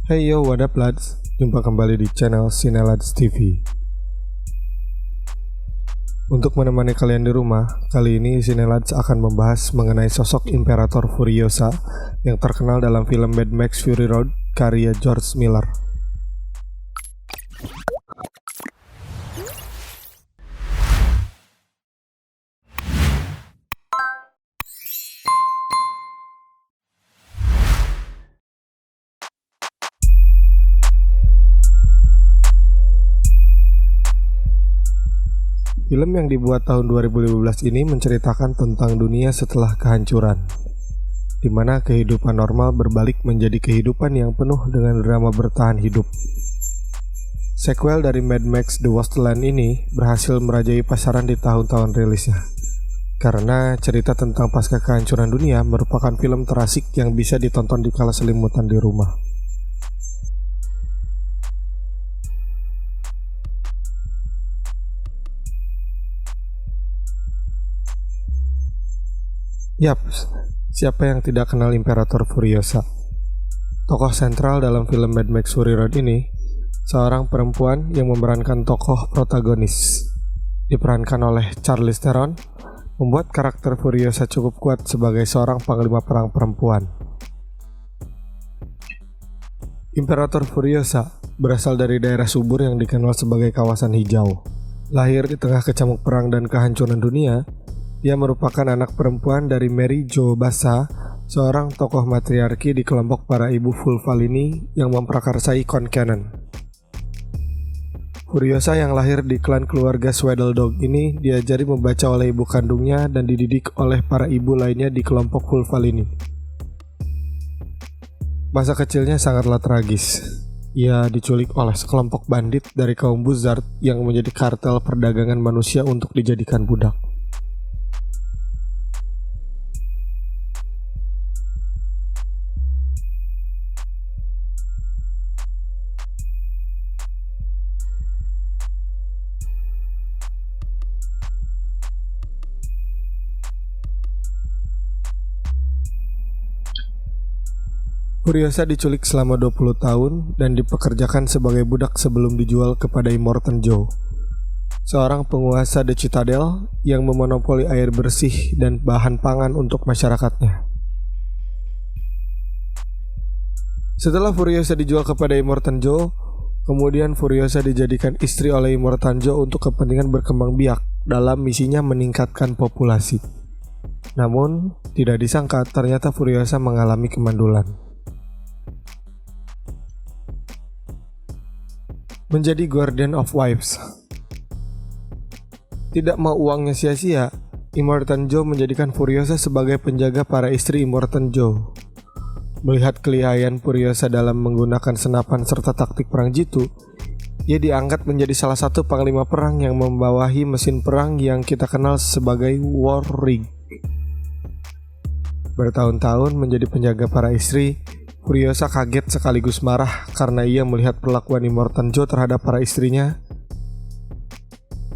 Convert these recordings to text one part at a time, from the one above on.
Hey yo, what up lads? Jumpa kembali di channel Cinelads TV. Untuk menemani kalian di rumah, kali ini Cinelads akan membahas mengenai sosok Imperator Furiosa yang terkenal dalam film Mad Max Fury Road karya George Miller. Film yang dibuat tahun 2015 ini menceritakan tentang dunia setelah kehancuran, di mana kehidupan normal berbalik menjadi kehidupan yang penuh dengan drama bertahan hidup. Sequel dari Mad Max The Wasteland ini berhasil merajai pasaran di tahun-tahun rilisnya, karena cerita tentang pasca kehancuran dunia merupakan film terasik yang bisa ditonton di kala selimutan di rumah. Yap, siapa yang tidak kenal Imperator Furiosa? Tokoh sentral dalam film Mad Max Fury Road ini seorang perempuan yang memerankan tokoh protagonis, diperankan oleh Charlize Theron, membuat karakter Furiosa cukup kuat sebagai seorang panglima perang perempuan. Imperator Furiosa berasal dari daerah subur yang dikenal sebagai kawasan hijau. Lahir di tengah kecamuk perang dan kehancuran dunia, dia merupakan anak perempuan dari Mary Jo Bassa, seorang tokoh matriarki di kelompok para ibu Fulfalini yang memprakarsai Concannon. Furiosa yang lahir di klan keluarga Swaddle-Dog ini diajari membaca oleh ibu kandungnya dan dididik oleh para ibu lainnya di kelompok Fulfalini. Masa kecilnya sangatlah tragis. Ia diculik oleh sekelompok bandit dari kaum Buzzard yang menjadi kartel perdagangan manusia untuk dijadikan budak. Furiosa diculik selama 20 tahun dan dipekerjakan sebagai budak sebelum dijual kepada Immortan Joe, seorang penguasa The Citadel yang memonopoli air bersih dan bahan pangan untuk masyarakatnya. Setelah Furiosa dijual kepada Immortan Joe, kemudian Furiosa dijadikan istri oleh Immortan Joe untuk kepentingan berkembang biak dalam misinya meningkatkan populasi. Namun, tidak disangka ternyata Furiosa mengalami kemandulan. Menjadi Guardian of Wives. Tidak mau uangnya sia-sia, Immortan Joe menjadikan Furiosa sebagai penjaga para istri Immortan Joe. Melihat kelihayan Furiosa dalam menggunakan senapan serta taktik perang jitu, ia diangkat menjadi salah satu panglima perang yang membawahi mesin perang yang kita kenal sebagai War Rig. Bertahun-tahun menjadi penjaga para istri, Furiosa kaget sekaligus marah karena ia melihat perlakuan Immortan Joe terhadap para istrinya,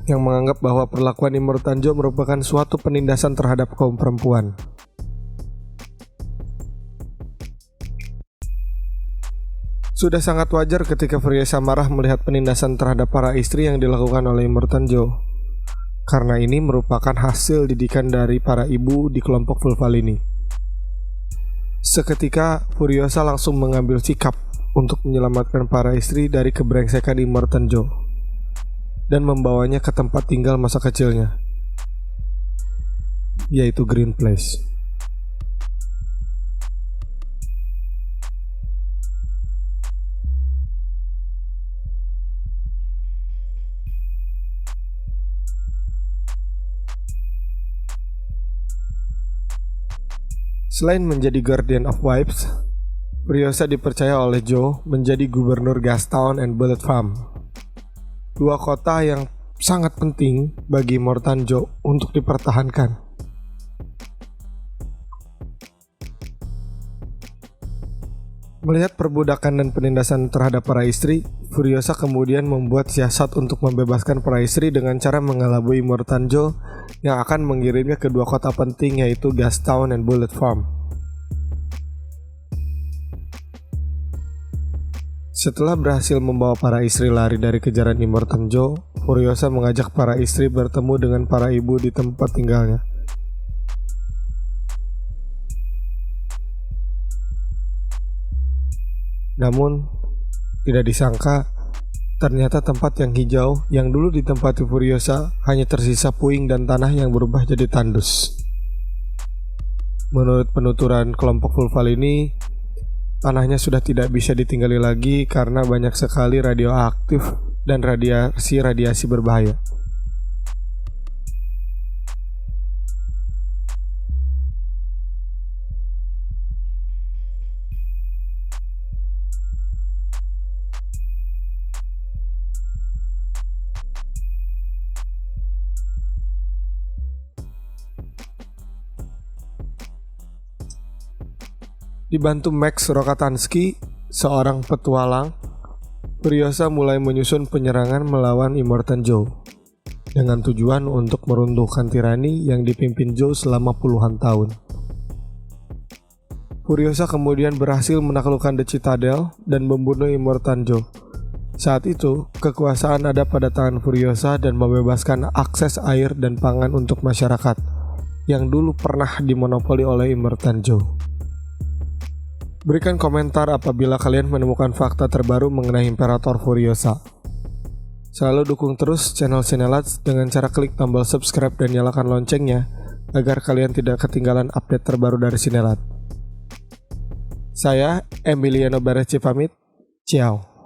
yang menganggap bahwa perlakuan Immortan Joe merupakan suatu penindasan terhadap kaum perempuan. Sudah sangat wajar ketika Furiosa marah melihat penindasan terhadap para istri yang dilakukan oleh Immortan Joe, karena ini merupakan hasil didikan dari para ibu di kelompok Fulfalini. Seketika Furiosa langsung mengambil sikap untuk menyelamatkan para istri dari kebrengsekan Immortan Joe dan membawanya ke tempat tinggal masa kecilnya, yaitu Green Place. Selain menjadi Guardian of Wives, Furiosa dipercaya oleh Joe menjadi gubernur Gastown and Bullet Farm, dua kota yang sangat penting bagi Immortan Joe untuk dipertahankan. Melihat perbudakan dan penindasan terhadap para istri, Furiosa kemudian membuat siasat untuk membebaskan para istri dengan cara mengelabui Immortan Joe yang akan mengirimnya ke dua kota penting, yaitu Gastown dan Bullet Farm. Setelah berhasil membawa para istri lari dari kejaran Immortan Joe, Furiosa mengajak para istri bertemu dengan para ibu di tempat tinggalnya. Namun, tidak disangka, ternyata tempat yang hijau yang dulu ditempati Furiosa hanya tersisa puing dan tanah yang berubah jadi tandus. Menurut penuturan kelompok Vulval ini, tanahnya sudah tidak bisa ditinggali lagi karena banyak sekali radioaktif dan radiasi berbahaya. Dibantu Max Rokatansky, seorang petualang, Furiosa mulai menyusun penyerangan melawan Immortan Joe dengan tujuan untuk meruntuhkan tirani yang dipimpin Joe selama puluhan tahun. Furiosa kemudian berhasil menaklukkan The Citadel dan membunuh Immortan Joe. Saat itu, kekuasaan ada pada tangan Furiosa dan membebaskan akses air dan pangan untuk masyarakat yang dulu pernah dimonopoli oleh Immortan Joe. Berikan komentar apabila kalian menemukan fakta terbaru mengenai Imperator Furiosa. Selalu dukung terus channel Sinelats dengan cara klik tombol subscribe dan nyalakan loncengnya agar kalian tidak ketinggalan update terbaru dari Sinelat. Saya Emiliano Bareci pamit. Ciao.